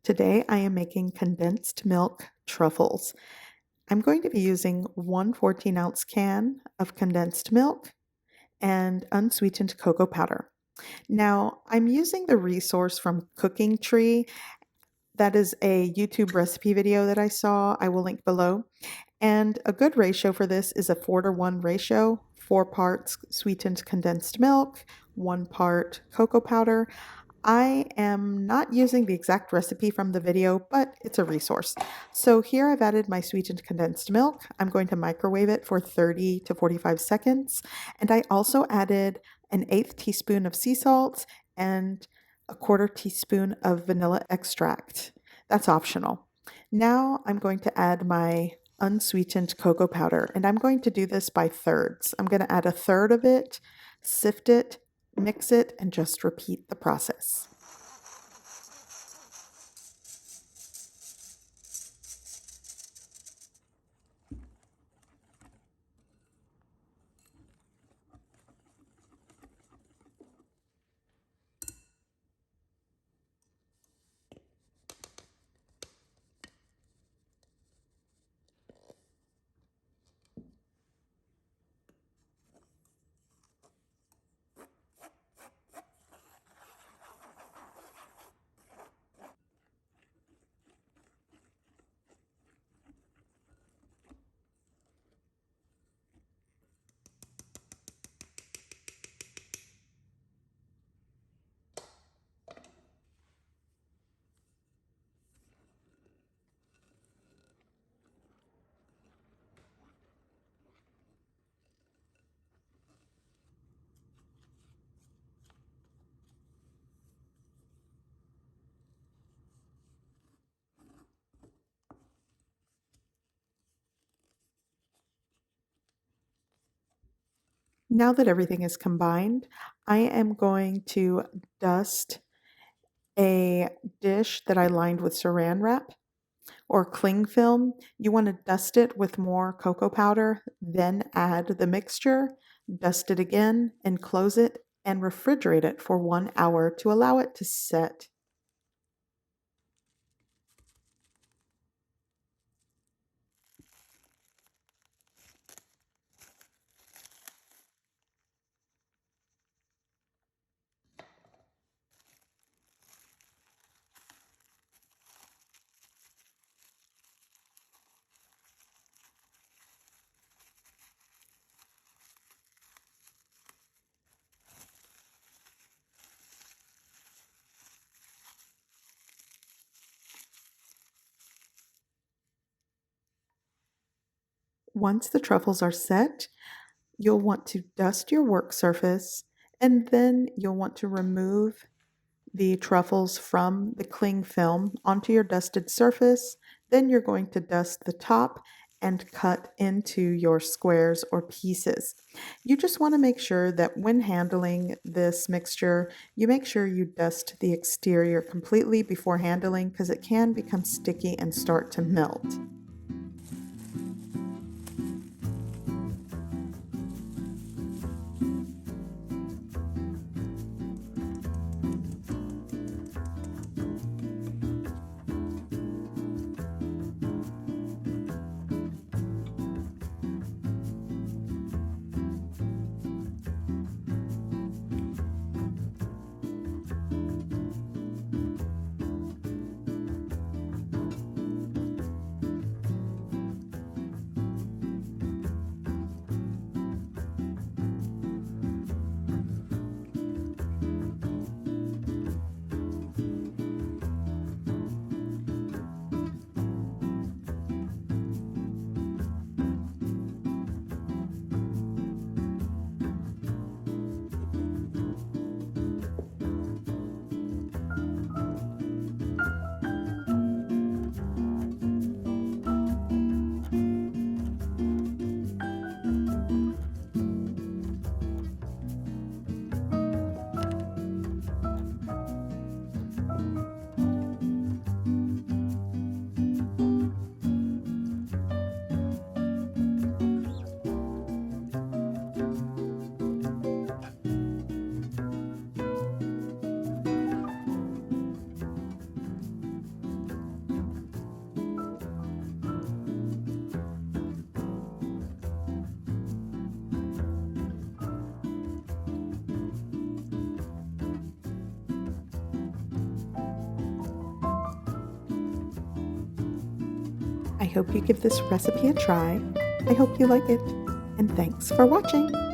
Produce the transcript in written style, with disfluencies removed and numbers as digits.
Today I am making condensed milk truffles. I'm going to be using one 14-ounce can of condensed milk and unsweetened cocoa powder. Now, I'm using the resource from Cooking Tree. That is a YouTube recipe video that I saw. I will link below. And a good ratio for this is a 4-to-1 ratio, 4 parts sweetened condensed milk, 1 part cocoa powder. I am not using the exact recipe from the video, but it's a resource. So here I've added my sweetened condensed milk. I'm going to microwave it for 30 to 45 seconds. And I also added an 1/8 teaspoon of sea salt and a 1/4 teaspoon of vanilla extract. That's optional. Now I'm going to add my unsweetened cocoa powder, and I'm going to do this by thirds. I'm going to add a third of it, sift it, mix it, and just repeat the process. Now that everything is combined, I am going to dust a dish that I lined with saran wrap or cling film. You want to dust it with more cocoa powder, then add the mixture, dust it again, and close it and refrigerate it for 1 hour to allow it to set. Once the truffles are set, you'll want to dust your work surface, and then you'll want to remove the truffles from the cling film onto your dusted surface. Then you're going to dust the top and cut into your squares or pieces. You just want to make sure that when handling this mixture, you make sure you dust the exterior completely before handling because it can become sticky and start to melt. I hope you give this recipe a try. I hope you like it, and thanks for watching!